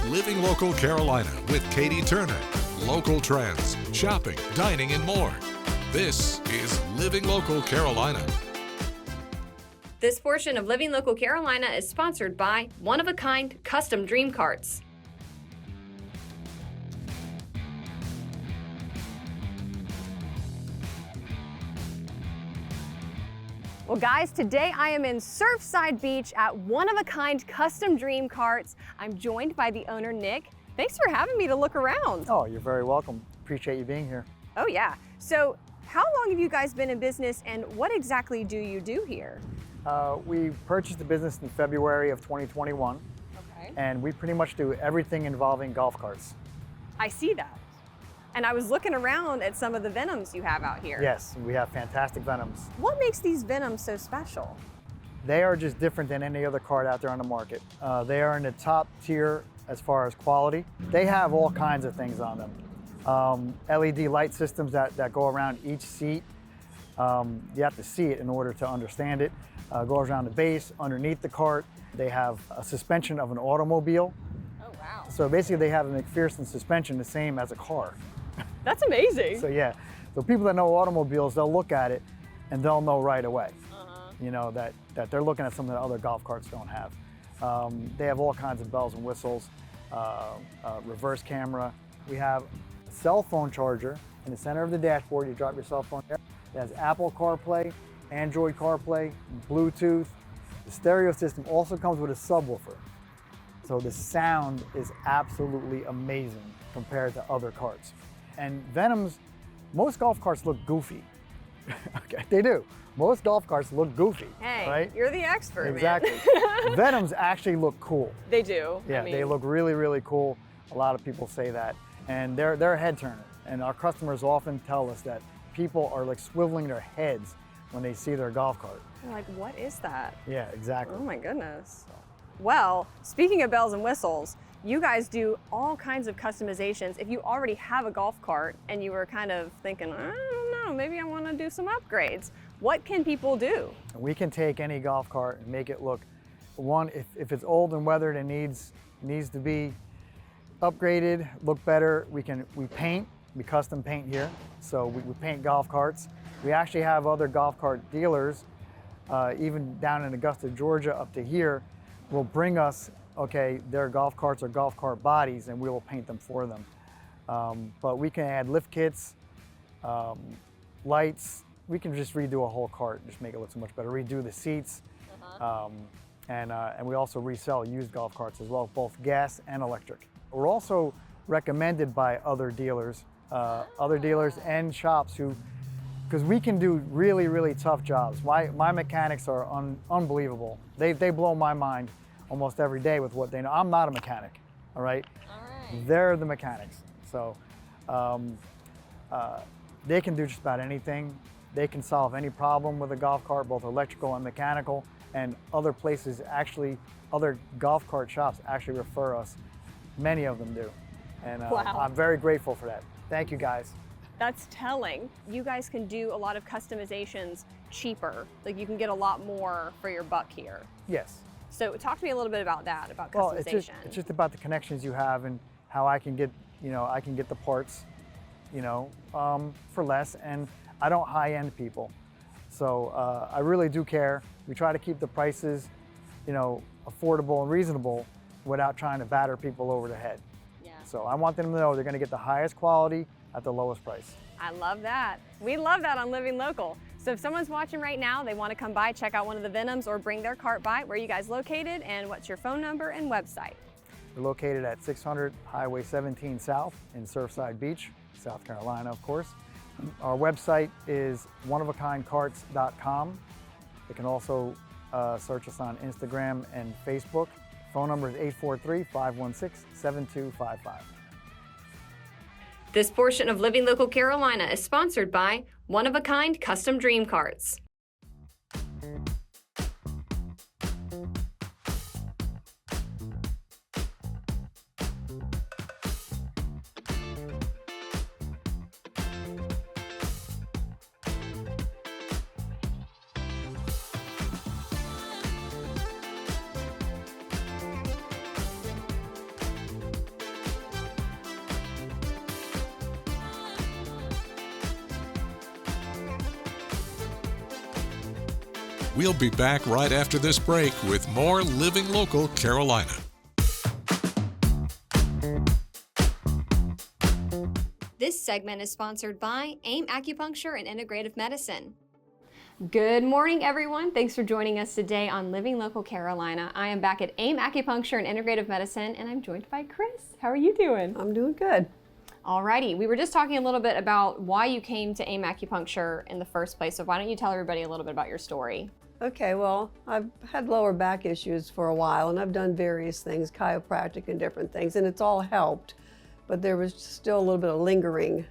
Living Local Carolina with Katie Turner. Local trends, shopping, dining, and more. This is Living Local Carolina. This portion of Living Local Carolina is sponsored by one-of-a-kind custom dream carts. Well, guys, today I am in Surfside Beach at one-of-a-kind custom dream carts. I'm joined by the owner, Nick. Thanks for having me to look around. Oh, you're very welcome. Appreciate you being here. Oh, yeah. So how long have you guys been in business and what exactly do you do here? We purchased the business in February of 2021. Okay. And we pretty much do everything involving golf carts. I see that. And I was looking around at some of the Venoms you have out here. Yes, we have fantastic Venoms. What makes these Venoms so special? They are just different than any other cart out there on the market. They are in the top tier as far as quality. They have all kinds of things on them. LED light systems that go around each seat. You have to see it in order to understand it. Goes around the base, underneath the cart. They have a suspension of an automobile. Oh, wow. So basically they have a McPherson suspension the same as a car. That's amazing. So yeah, so people that know automobiles, they'll look at it and they'll know right away, you know, that they're looking at something that other golf carts don't have. They have all kinds of bells and whistles, reverse camera. We have a cell phone charger in the center of the dashboard. You drop your cell phone there. It has Apple CarPlay, Android CarPlay, Bluetooth. The stereo system also comes with a subwoofer. So the sound is absolutely amazing compared to other carts. And Venoms, most golf carts look goofy. Okay, they do. Most golf carts look goofy, Hey, right? you're the expert, Exactly. man. Venoms actually look cool. They do. Yeah, I mean, they look really, really cool. A lot of people say that. And they're a head turner. And our customers often tell us that people are like swiveling their heads when they see their golf cart. They're like, what is that? Yeah, exactly. Oh my goodness. Well, speaking of bells and whistles, you guys do all kinds of customizations. If you already have a golf cart and you were kind of thinking, I don't know, maybe I want to do some upgrades, what can people do? We can take any golf cart and make it look, one, if it's old and weathered and needs to be upgraded, look better, we paint, we custom paint here. So we paint golf carts. We actually have other golf cart dealers, even down in Augusta, Georgia, up to here, will bring us, okay, their golf carts or golf cart bodies, and we will paint them for them. But we can add lift kits, lights. We can just redo a whole cart, just make it look so much better. Redo the seats, and we also resell used golf carts as well, both gas and electric. We're also recommended by other dealers and shops because we can do really, really tough jobs. My mechanics are unbelievable. They blow my mind almost every day with what they know. I'm not a mechanic, all right? They're the mechanics. So they can do just about anything. They can solve any problem with a golf cart, both electrical and mechanical, and other places actually, other golf cart shops actually refer us. Many of them do. And Wow. I'm very grateful for that. Thank you guys. That's telling. You guys can do a lot of customizations cheaper. Like you can get a lot more for your buck here. Yes. So talk to me a little bit about that, about Well, customization. it's just about the connections you have and how I can get the parts, for less, and I don't high-end people. So I really do care. We try to keep the prices, affordable and reasonable without trying to batter people over the head. Yeah. So I want them to know they're gonna get the highest quality at the lowest price. I love that. We love that on Living Local. So if someone's watching right now, they want to come by, check out one of the Venoms or bring their cart by, where are you guys located and what's your phone number and website? We're located at 600 Highway 17 South in Surfside Beach, South Carolina, of course. Our website is oneofakindcarts.com. They can also search us on Instagram and Facebook. Phone number is 843-516-7255. This portion of Living Local Carolina is sponsored by one-of-a-kind custom dream carts. We'll be back right after this break with more Living Local Carolina. This segment is sponsored by AIM Acupuncture and Integrative Medicine. Good morning, everyone. Thanks for joining us today on Living Local Carolina. I am back at AIM Acupuncture and Integrative Medicine, and I'm joined by Chris. How are you doing? I'm doing good. Alrighty, we were just talking a little bit about why you came to AIM Acupuncture in the first place, so why don't you tell everybody a little bit about your story? Okay, well, I've had lower back issues for a while, and I've done various things, chiropractic and different things, and it's all helped. But there was still a little bit of lingering,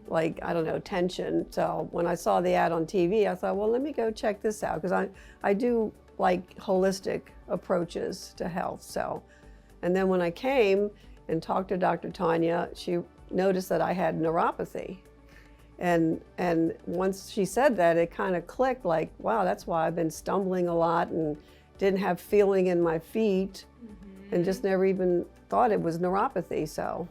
like, I don't know, tension. So when I saw the ad on TV, I thought, well, let me go check this out, because I do like holistic approaches to health. So, and then when I came and talked to Dr. Tanya, she noticed that I had neuropathy. And once she said that, it kind of clicked, like, wow, that's why I've been stumbling a lot and didn't have feeling in my feet, and just never even thought it was neuropathy. So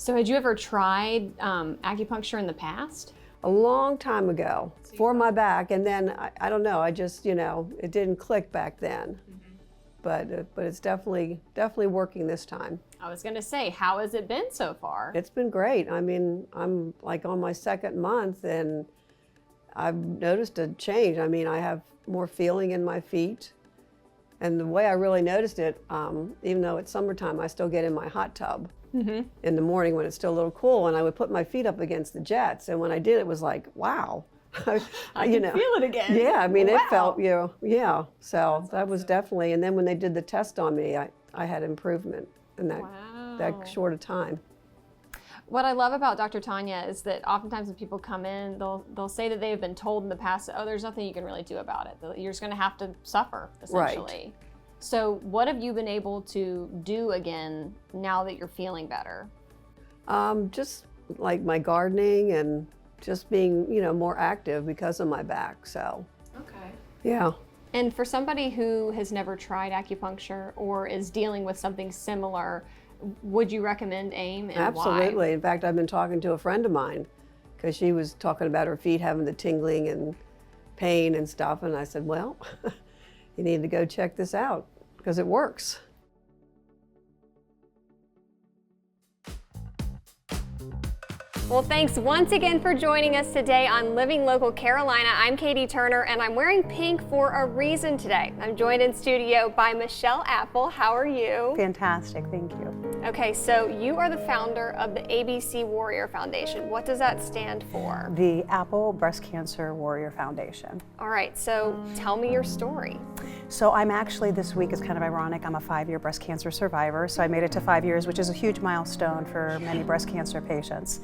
had you ever tried acupuncture in the past? A long time ago for my back, and then I don't know, I just, it didn't click back then. But it's definitely working this time. I was going to say, how has it been so far? It's been great. I mean, I'm like on my second month, and I've noticed a change. I mean, I have more feeling in my feet. And the way I really noticed it, even though it's summertime, I still get in my hot tub in the morning when it's still a little cool, and I would put my feet up against the jets. And when I did, it was like, wow. I can feel it again. Yeah, I mean, wow. It felt, yeah. So that was definitely, and then when they did the test on me, I had improvement in that short a time. What I love about Dr. Tanya is that oftentimes when people come in, they'll say that they've been told in the past, oh, there's nothing you can really do about it. You're just going to have to suffer, essentially. Right. So what have you been able to do again now that you're feeling better? Just like my gardening and just being, more active because of my back. So, okay. Yeah. And for somebody who has never tried acupuncture or is dealing with something similar, would you recommend AIM, and Absolutely. why? In fact, I've been talking to a friend of mine because she was talking about her feet having the tingling and pain and stuff. And I said, well, you need to go check this out because it works. Well, thanks once again for joining us today on Living Local Carolina. I'm Katie Turner, and I'm wearing pink for a reason today. I'm joined in studio by Michelle Apple. How are you? Fantastic, thank you. Okay, so you are the founder of the ABC Warrior Foundation. What does that stand for? The Apple Breast Cancer Warrior Foundation. All right, so tell me your story. So I'm actually, this week is kind of ironic, I'm a 5-year breast cancer survivor, so I made it to 5 years, which is a huge milestone for many breast cancer patients.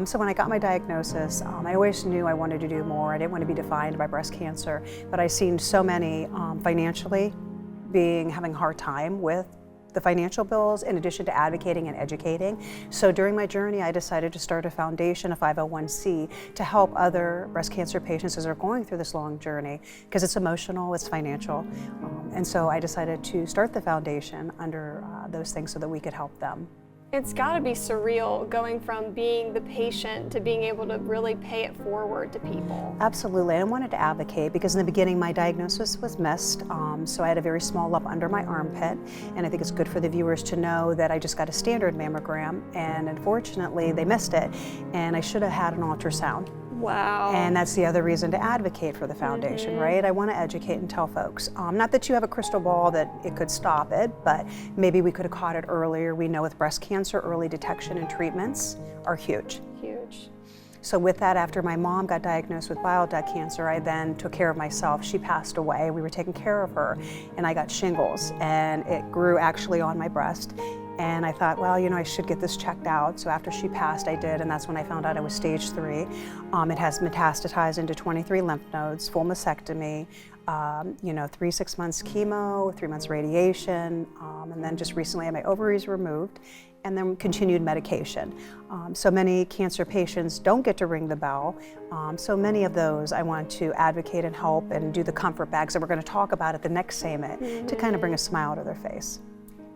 So when I got my diagnosis, I always knew I wanted to do more. I didn't want to be defined by breast cancer, but I've seen so many financially having a hard time with the financial bills in addition to advocating and educating. So during my journey, I decided to start a foundation, a 501c, to help other breast cancer patients as they're going through this long journey, because it's emotional, it's financial. And so I decided to start the foundation under those things so that we could help them. It's got to be surreal going from being the patient to being able to really pay it forward to people. Absolutely, and I wanted to advocate because in the beginning my diagnosis was missed, so I had a very small lump under my armpit, and I think it's good for the viewers to know that I just got a standard mammogram, and unfortunately they missed it, and I should have had an ultrasound. Wow. And that's the other reason to advocate for the foundation, right? I want to educate and tell folks, not that you have a crystal ball that it could stop it, but maybe we could have caught it earlier. We know with breast cancer, early detection and treatments are huge. Huge. So with that, after my mom got diagnosed with bile duct cancer, I then took care of myself. She passed away, we were taking care of her, and I got shingles, and it grew actually on my breast. And I thought, well, I should get this checked out. So after she passed, I did, and that's when I found out I was stage 3. It has metastatized into 23 lymph nodes, full mastectomy, 6 months chemo, 3 months radiation, and then just recently I had my ovaries removed, and then continued medication. So many cancer patients don't get to ring the bell. So many of those I want to advocate and help and do the comfort bags that we're going to talk about at the next summit to kind of bring a smile to their face.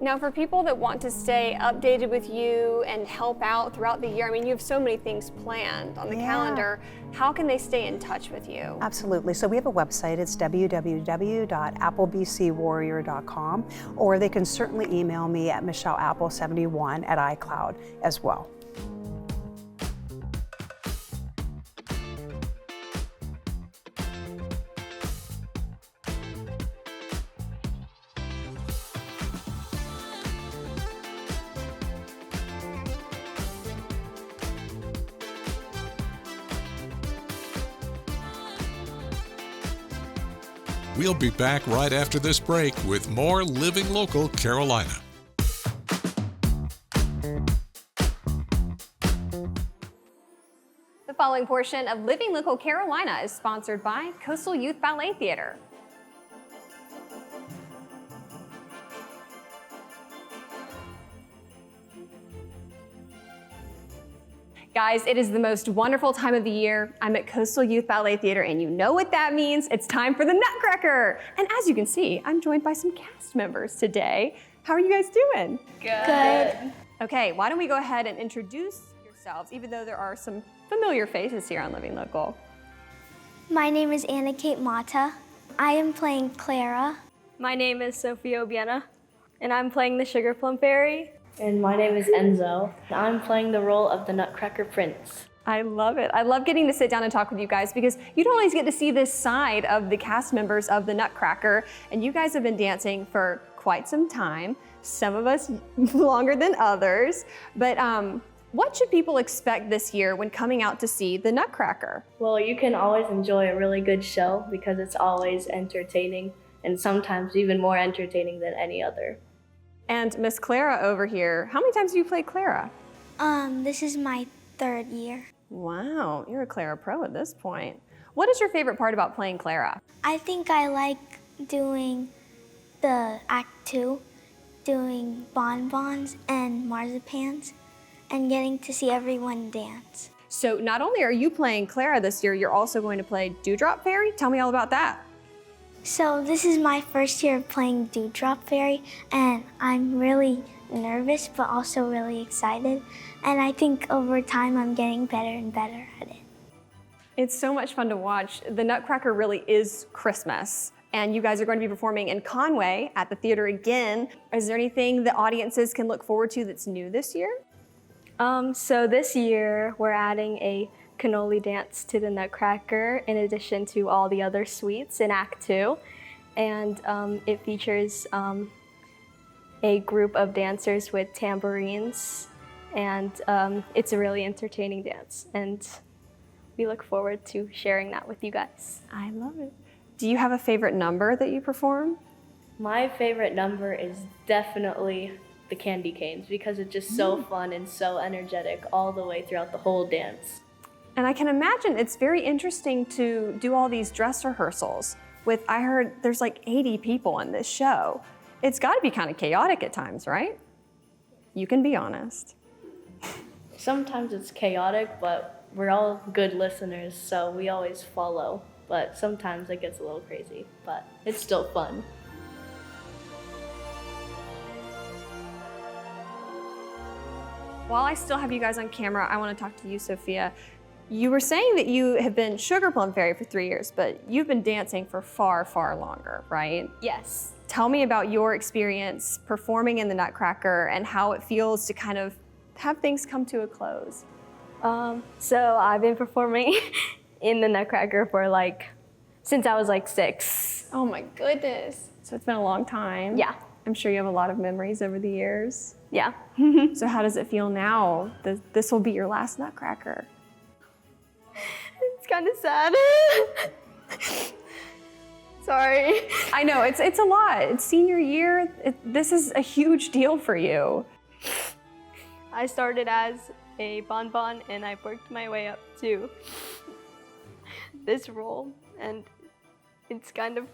Now, for people that want to stay updated with you and help out throughout the year, I mean, you have so many things planned on the calendar. How can they stay in touch with you? Absolutely. So we have a website. It's www.applebcwarrior.com, or they can certainly email me at michelleapple71@iCloud as well. We'll be back right after this break with more Living Local Carolina. The following portion of Living Local Carolina is sponsored by Coastal Youth Ballet Theater. Guys, it is the most wonderful time of the year. I'm at Coastal Youth Ballet Theater, and you know what that means. It's time for the Nutcracker. And as you can see, I'm joined by some cast members today. How are you guys doing? Good. Okay, why don't we go ahead and introduce yourselves, even though there are some familiar faces here on Living Local. My name is Anna Kate Mata. I am playing Clara. My name is Sophia Obiena, and I'm playing the Sugar Plum Fairy. And my name is Enzo. I'm playing the role of the Nutcracker Prince. I love it. I love getting to sit down and talk with you guys because you don't always get to see this side of the cast members of the Nutcracker. And you guys have been dancing for quite some time, some of us longer than others. But what should people expect this year when coming out to see the Nutcracker? Well, you can always enjoy a really good show because it's always entertaining and sometimes even more entertaining than any other. And Miss Clara over here, how many times have you played Clara? This is my 3rd year. Wow, you're a Clara pro at this point. What is your favorite part about playing Clara? I think I like doing the Act 2, doing bonbons and marzipans, and getting to see everyone dance. So not only are you playing Clara this year, you're also going to play Dewdrop Fairy. Tell me all about that. So this is my 1st year of playing Dewdrop Fairy, and I'm really nervous but also really excited. And I think over time I'm getting better and better at it. It's so much fun to watch. The Nutcracker really is Christmas. And you guys are going to be performing in Conway at the theater again. Is there anything the audiences can look forward to that's new this year? So this year we're adding a cannoli dance to the Nutcracker in addition to all the other suites in Act 2. And it features a group of dancers with tambourines, and it's a really entertaining dance. And we look forward to sharing that with you guys. I love it. Do you have a favorite number that you perform? My favorite number is definitely the Candy Canes because it's just so fun and so energetic all the way throughout the whole dance. And I can imagine it's very interesting to do all these dress rehearsals with, I heard there's like 80 people in this show. It's got to be kind of chaotic at times, right? You can be honest. Sometimes it's chaotic, but we're all good listeners, so we always follow. But sometimes it gets a little crazy, but it's still fun. While I still have you guys on camera, I want to talk to you, Sophia. You were saying that you have been Sugar Plum Fairy for 3 years, but you've been dancing for far, far longer, right? Yes. Tell me about your experience performing in the Nutcracker and how it feels to kind of have things come to a close. So I've been performing in the Nutcracker for since I was 6. Oh my goodness. So it's been a long time. Yeah. I'm sure you have a lot of memories over the years. Yeah. So how does it feel now? This will be your last Nutcracker. It's kind of sad. Sorry. I know, it's a lot. It's senior year. This is a huge deal for you. I started as a bonbon and I worked my way up to this role, and it's kind of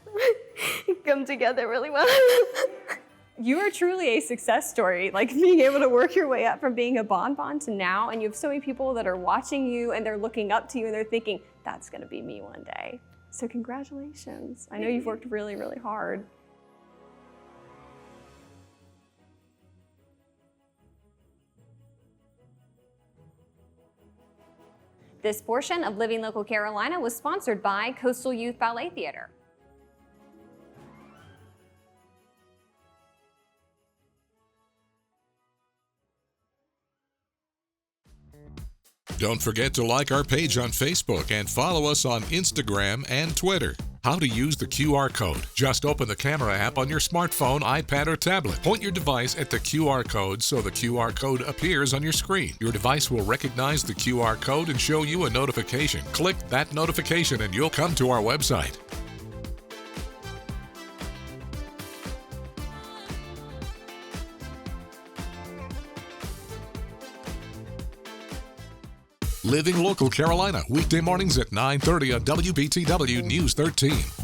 come together really well. You are truly a success story, like being able to work your way up from being a bonbon to now, and you have so many people that are watching you and they're looking up to you and they're thinking, that's gonna be me one day. So congratulations. I know you've worked really, really hard. This portion of Living Local Carolina was sponsored by Coastal Youth Ballet Theater. Don't forget to like our page on Facebook and follow us on Instagram and Twitter. How to use the QR code. Just open the camera app on your smartphone, iPad, or tablet. Point your device at the QR code so the QR code appears on your screen. Your device will recognize the QR code and show you a notification. Click that notification and you'll come to our website. Living Local Carolina, weekday mornings at 9:30 on WBTW News 13.